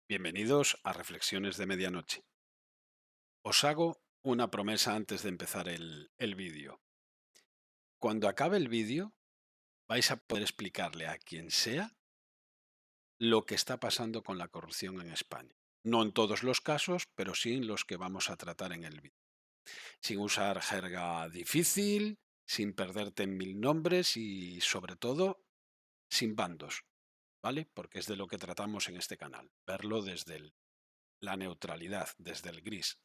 Bienvenidos a Reflexiones de Medianoche. Os hago una promesa antes de empezar el vídeo. Cuando acabe el vídeo, vais a poder explicarle a quien sea lo que está pasando con la corrupción en España. No en todos los casos, pero sí en los que vamos a tratar en el vídeo. Sin usar jerga difícil, sin perderte en mil nombres y, sobre todo, sin bandos, ¿vale? Porque es de lo que tratamos en este canal, verlo desde la neutralidad, desde el gris.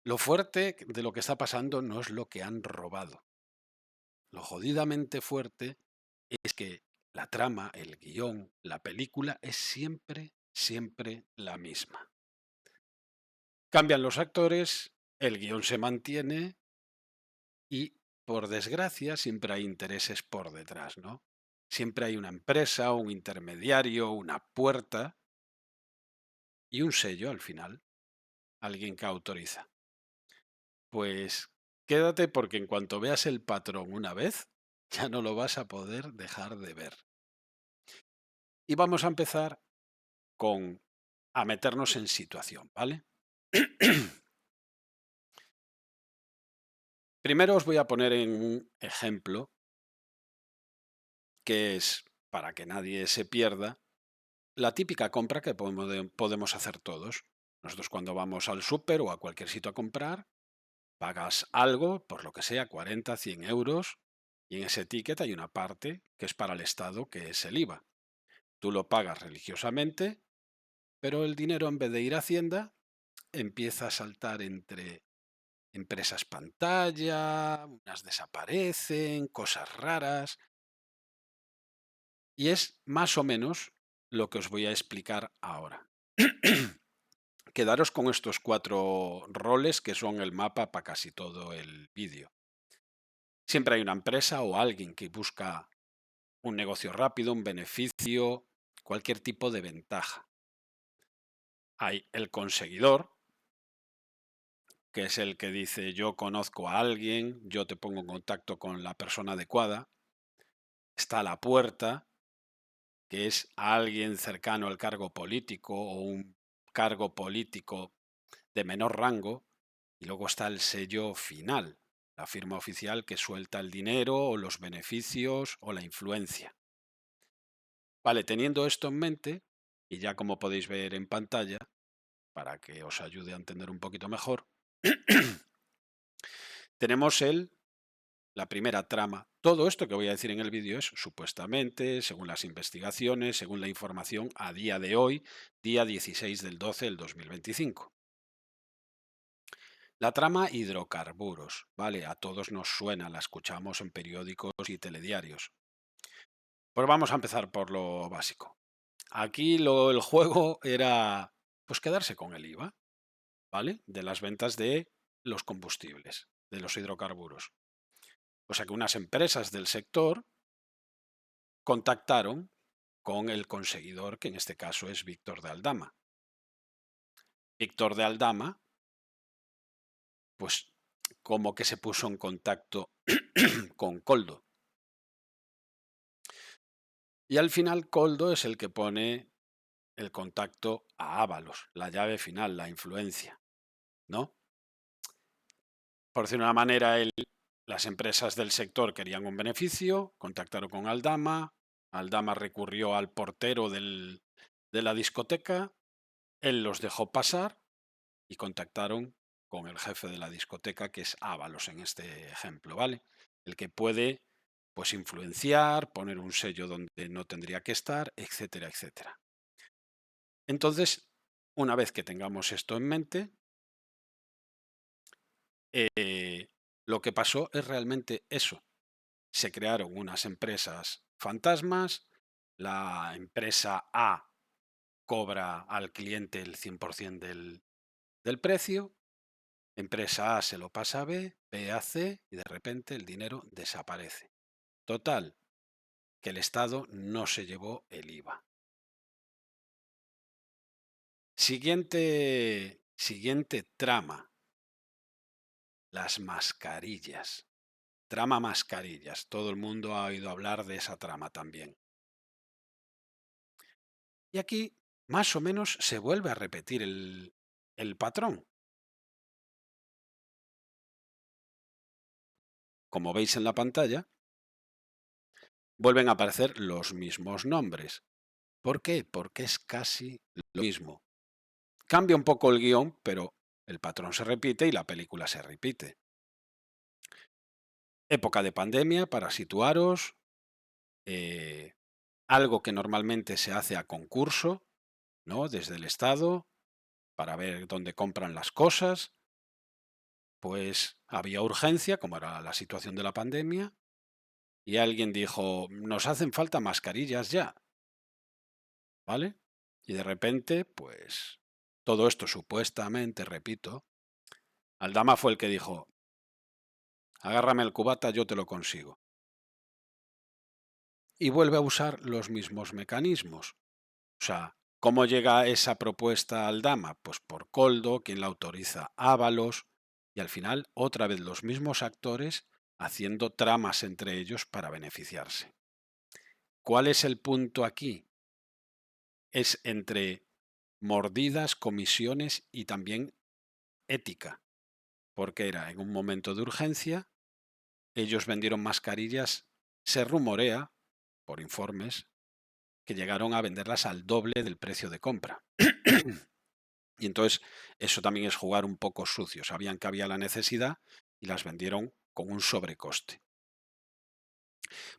Lo fuerte de lo que está pasando no es lo que han robado. Lo jodidamente fuerte es que la trama, el guión, la película es siempre, siempre la misma. Cambian los actores, el guión se mantiene y, por desgracia, siempre hay intereses por detrás, ¿no? Siempre hay una empresa, un intermediario, una puerta y un sello al final, alguien que autoriza. Pues quédate porque en cuanto veas el patrón una vez, ya no lo vas a poder dejar de ver. Y vamos a empezar a meternos en situación, ¿vale? Primero os voy a poner en un ejemplo que es, para que nadie se pierda, la típica compra que podemos hacer todos. Nosotros cuando vamos al súper o a cualquier sitio a comprar, pagas algo, por lo que sea, 40, 100 euros, y en ese ticket hay una parte que es para el Estado, que es el IVA. Tú lo pagas religiosamente, pero el dinero, en vez de ir a Hacienda, empieza a saltar entre empresas pantalla, unas desaparecen, cosas raras. Y es más o menos lo que os voy a explicar ahora. Quedaros con estos 4 roles que son el mapa para casi todo el vídeo. Siempre hay una empresa o alguien que busca un negocio rápido, un beneficio, cualquier tipo de ventaja. Hay el conseguidor, que es el que dice: yo conozco a alguien, yo te pongo en contacto con la persona adecuada. Está la puerta, que es alguien cercano al cargo político o un cargo político de menor rango. Y luego está el sello final, la firma oficial que suelta el dinero o los beneficios o la influencia. Vale, teniendo esto en mente, y ya como podéis ver en pantalla, para que os ayude a entender un poquito mejor, tenemos la primera trama. Todo esto que voy a decir en el vídeo es supuestamente, según las investigaciones, según la información a día de hoy, día 16 del 12 del 2025. La trama hidrocarburos, ¿vale? A todos nos suena, la escuchamos en periódicos y telediarios. Pues vamos a empezar por lo básico. Aquí el juego era pues quedarse con el IVA, ¿vale? De las ventas de los combustibles, de los hidrocarburos. O sea que unas empresas del sector contactaron con el conseguidor, que en este caso es Víctor de Aldama. Víctor de Aldama, pues como que se puso en contacto con Coldo. Y al final Coldo es el que pone el contacto a Ábalos, la llave final, la influencia, ¿no? Por decirlo de una manera, las empresas del sector querían un beneficio, contactaron con Aldama, Aldama recurrió al portero de la discoteca, él los dejó pasar y contactaron con el jefe de la discoteca, que es Ábalos en este ejemplo, ¿vale? El que puede, pues, influenciar, poner un sello donde no tendría que estar, etcétera, etcétera. Entonces, una vez que tengamos esto en mente, lo que pasó es realmente eso. Se crearon unas empresas fantasmas, la empresa A cobra al cliente el 100% del precio, empresa A se lo pasa a B, B a C y de repente el dinero desaparece. Total, que el Estado no se llevó el IVA. Siguiente trama, las mascarillas. Trama mascarillas. Todo el mundo ha oído hablar de esa trama también. Y aquí, más o menos, se vuelve a repetir el patrón. Como veis en la pantalla, vuelven a aparecer los mismos nombres. ¿Por qué? Porque es casi lo mismo. Cambia un poco el guión, pero el patrón se repite y la película se repite. Época de pandemia, para situaros, algo que normalmente se hace a concurso, ¿no? Desde el Estado, para ver dónde compran las cosas, pues había urgencia, como era la situación de la pandemia, y alguien dijo, nos hacen falta mascarillas ya, ¿vale? Y de repente, pues todo esto supuestamente, repito, Aldama fue el que dijo, agárrame el cubata, yo te lo consigo. Y vuelve a usar los mismos mecanismos. O sea, ¿cómo llega esa propuesta a Aldama? Pues por Coldo, quien la autoriza, Ábalos, y al final otra vez los mismos actores haciendo tramas entre ellos para beneficiarse. ¿Cuál es el punto aquí? Es entre mordidas, comisiones y también ética, porque era en un momento de urgencia, ellos vendieron mascarillas, se rumorea, por informes, que llegaron a venderlas al doble del precio de compra. Y entonces eso también es jugar un poco sucio. Sabían que había la necesidad y las vendieron con un sobrecoste.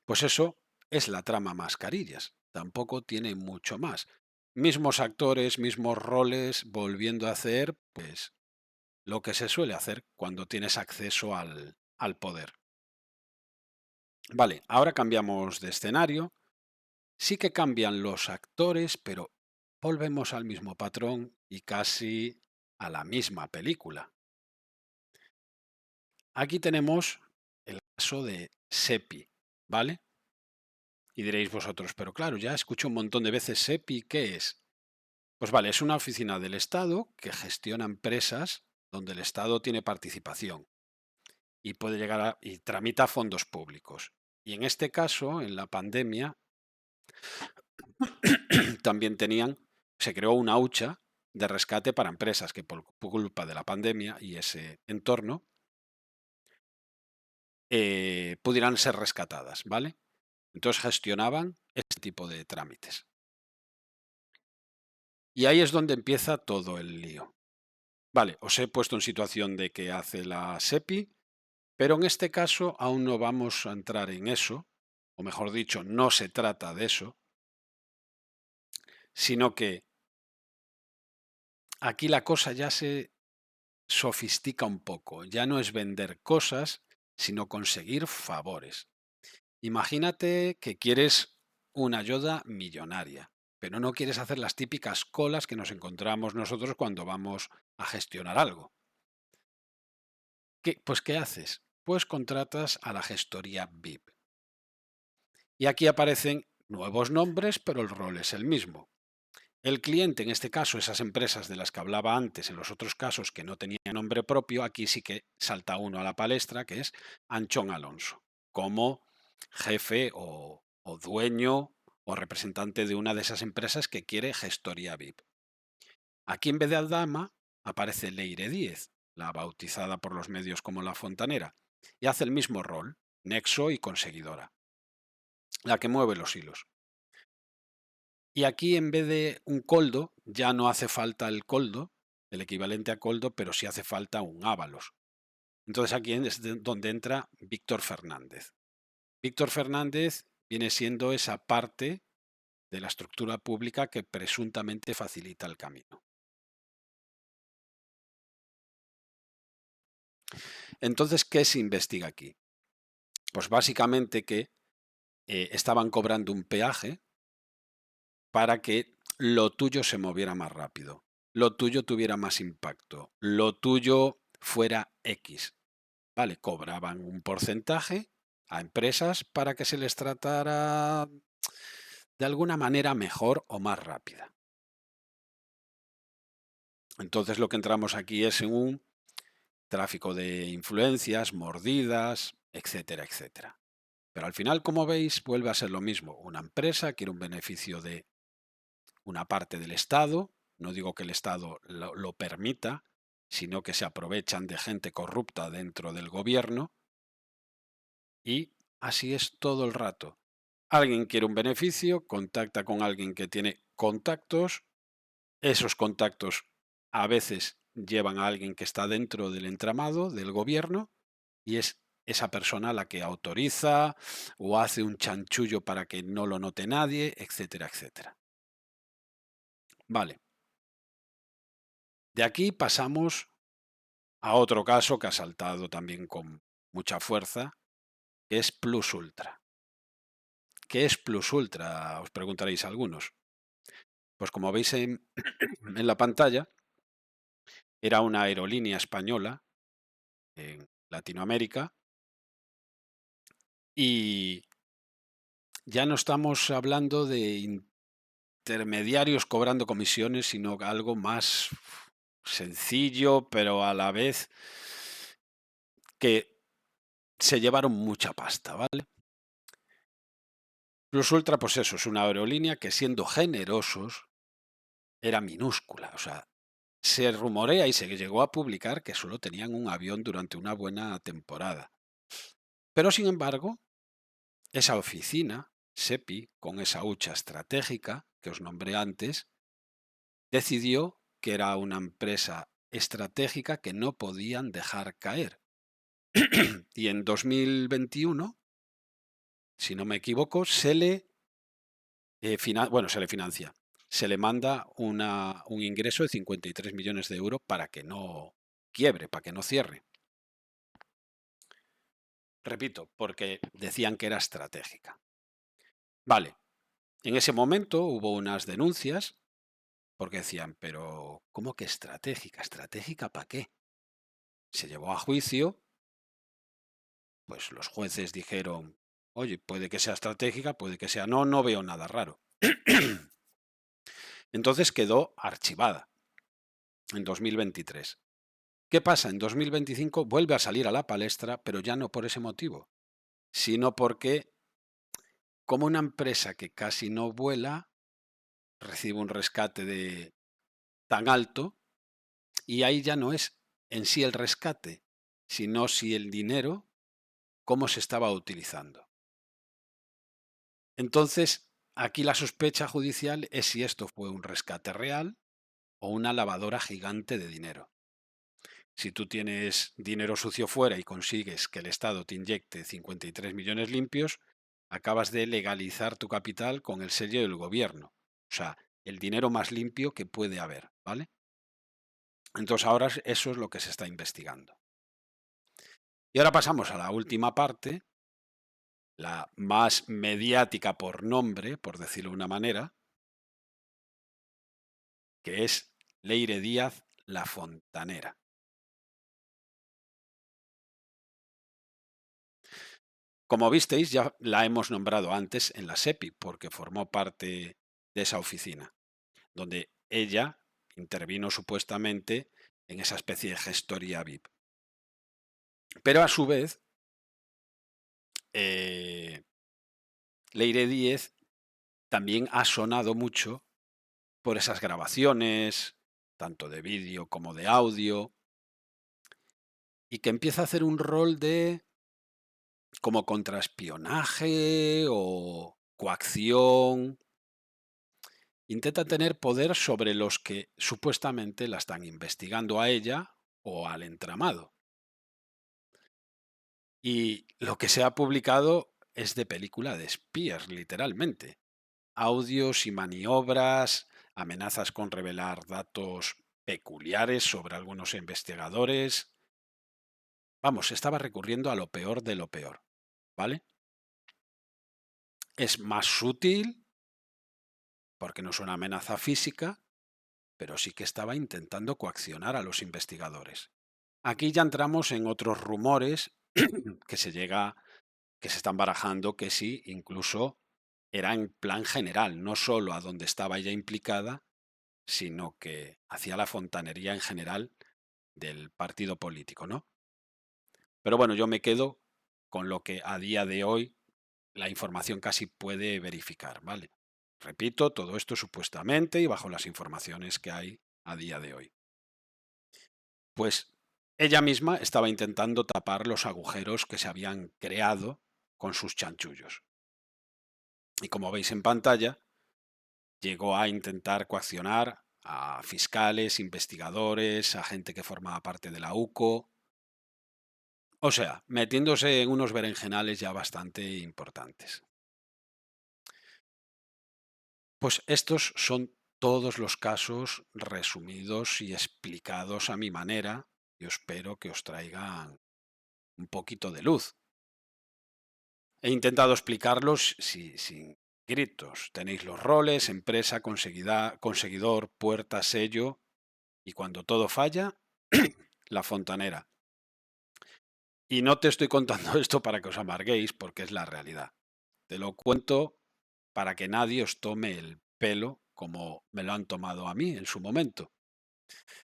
Pues eso es la trama mascarillas. Tampoco tiene mucho más. Mismos actores, mismos roles, volviendo a hacer, pues, lo que se suele hacer cuando tienes acceso al poder. Vale, ahora cambiamos de escenario. Sí que cambian los actores, pero volvemos al mismo patrón y casi a la misma película. Aquí tenemos el caso de SEPI, ¿vale? Y diréis vosotros, pero claro, ya escucho un montón de veces SEPI, ¿qué es? Pues vale, es una oficina del Estado que gestiona empresas donde el Estado tiene participación y puede llegar y tramita fondos públicos. Y en este caso, en la pandemia, también se creó una hucha de rescate para empresas que por culpa de la pandemia y ese entorno pudieran ser rescatadas, ¿vale? Entonces gestionaban este tipo de trámites. Y ahí es donde empieza todo el lío. Vale, os he puesto en situación de que hace la SEPI, pero en este caso aún no vamos a entrar en eso, o mejor dicho, no se trata de eso, sino que aquí la cosa ya se sofistica un poco, ya no es vender cosas, sino conseguir favores. Imagínate que quieres una ayuda millonaria, pero no quieres hacer las típicas colas que nos encontramos nosotros cuando vamos a gestionar algo. Pues, ¿qué haces? Pues contratas a la gestoría VIP. Y aquí aparecen nuevos nombres, pero el rol es el mismo. El cliente, en este caso, esas empresas de las que hablaba antes, en los otros casos que no tenían nombre propio, aquí sí que salta uno a la palestra, que es Anchón Alonso, como jefe o dueño o representante de una de esas empresas que quiere gestoría VIP. Aquí en vez de Aldama aparece Leire Díez, la bautizada por los medios como la fontanera, y hace el mismo rol, nexo y conseguidora, la que mueve los hilos. Y aquí en vez de un coldo, ya no hace falta el coldo, el equivalente a coldo, pero sí hace falta un Ábalos. Entonces aquí es donde entra Víctor Fernández. Víctor Fernández viene siendo esa parte de la estructura pública que presuntamente facilita el camino. Entonces, ¿qué se investiga aquí? Pues básicamente que estaban cobrando un peaje para que lo tuyo se moviera más rápido, lo tuyo tuviera más impacto, lo tuyo fuera X. Vale, cobraban un porcentaje a empresas para que se les tratara de alguna manera mejor o más rápida. Entonces lo que entramos aquí es en un tráfico de influencias, mordidas, etcétera, etcétera. Pero al final, como veis, vuelve a ser lo mismo. Una empresa quiere un beneficio de una parte del Estado, no digo que el Estado lo permita, sino que se aprovechan de gente corrupta dentro del gobierno, y así es todo el rato. Alguien quiere un beneficio, contacta con alguien que tiene contactos, esos contactos a veces llevan a alguien que está dentro del entramado del gobierno y es esa persona la que autoriza o hace un chanchullo para que no lo note nadie, etcétera, etcétera. Vale, de aquí pasamos a otro caso que ha saltado también con mucha fuerza, que es Plus Ultra. ¿Qué es Plus Ultra? Os preguntaréis algunos. Pues como veis en la pantalla, era una aerolínea española en Latinoamérica y ya no estamos hablando de intermediarios cobrando comisiones, sino algo más sencillo, pero a la vez que se llevaron mucha pasta, ¿vale? Plus Ultra, pues eso, es una aerolínea que siendo generosos era minúscula, o sea, se rumorea y se llegó a publicar que solo tenían un avión durante una buena temporada. Pero sin embargo, esa oficina, SEPI, con esa hucha estratégica que os nombré antes, decidió que era una empresa estratégica que no podían dejar caer. Y en 2021, si no me equivoco, se le financia, se le manda un ingreso de 53 millones de euros para que no quiebre, para que no cierre. Repito, porque decían que era estratégica. Vale, en ese momento hubo unas denuncias porque decían, pero ¿cómo que estratégica? ¿Estratégica para qué? Se llevó a juicio, pues los jueces dijeron, oye, puede que sea estratégica, puede que sea no, no veo nada raro. Entonces quedó archivada en 2023. ¿Qué pasa? En 2025 vuelve a salir a la palestra, pero ya no por ese motivo, sino porque como una empresa que casi no vuela, recibe un rescate de tan alto, y ahí ya no es en sí el rescate, sino si el dinero, cómo se estaba utilizando. Entonces, aquí la sospecha judicial es si esto fue un rescate real o una lavadora gigante de dinero. Si tú tienes dinero sucio fuera y consigues que el Estado te inyecte 53 millones limpios, acabas de legalizar tu capital con el sello del gobierno. O sea, el dinero más limpio que puede haber, ¿vale? Entonces ahora eso es lo que se está investigando. Y ahora pasamos a la última parte, la más mediática por nombre, por decirlo de una manera, que es Leire Díaz, la fontanera. Como visteis, ya la hemos nombrado antes en la SEPI, porque formó parte de esa oficina, donde ella intervino supuestamente en esa especie de gestoría VIP. Pero a su vez, Leire Díez también ha sonado mucho por esas grabaciones, tanto de vídeo como de audio, y que empieza a hacer un rol de como contraespionaje o coacción. Intenta tener poder sobre los que supuestamente la están investigando a ella o al entramado. Y lo que se ha publicado es de película de espías, literalmente. Audios y maniobras, amenazas con revelar datos peculiares sobre algunos investigadores. Vamos, estaba recurriendo a lo peor de lo peor, ¿vale? Es más sutil porque no es una amenaza física, pero sí que estaba intentando coaccionar a los investigadores. Aquí ya entramos en otros rumores que que se están barajando que sí, incluso era en plan general, no solo a donde estaba ella implicada, sino que hacía la fontanería en general del partido político, ¿no? Pero bueno, yo me quedo con lo que a día de hoy la información casi puede verificar, ¿vale? Repito, todo esto supuestamente y bajo las informaciones que hay a día de hoy. Pues ella misma estaba intentando tapar los agujeros que se habían creado con sus chanchullos. Y como veis en pantalla, llegó a intentar coaccionar a fiscales, investigadores, a gente que formaba parte de la UCO, o sea, metiéndose en unos berenjenales ya bastante importantes. Pues estos son todos los casos resumidos y explicados a mi manera, y espero que os traigan un poquito de luz. He intentado explicarlos sin gritos. Tenéis los roles, empresa, conseguidor, puerta, sello, y cuando todo falla, la fontanera. Y no te estoy contando esto para que os amarguéis, porque es la realidad. Te lo cuento para que nadie os tome el pelo como me lo han tomado a mí en su momento.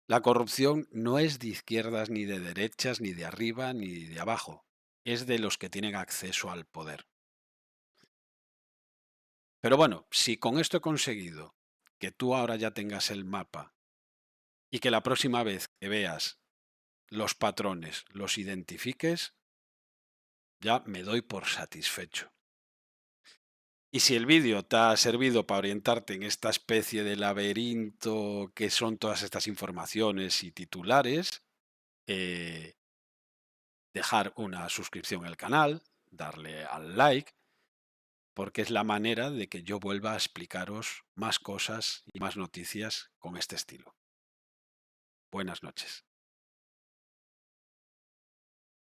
La corrupción no es de izquierdas ni de derechas, ni de arriba ni de abajo. Es de los que tienen acceso al poder. Pero bueno, si con esto he conseguido que tú ahora ya tengas el mapa y que la próxima vez que veas los patrones los identifiques, ya me doy por satisfecho. Y si el vídeo te ha servido para orientarte en esta especie de laberinto que son todas estas informaciones y titulares, eh, dejar una suscripción al canal, darle al like, porque es la manera de que yo vuelva a explicaros más cosas y más noticias con este estilo. Buenas noches.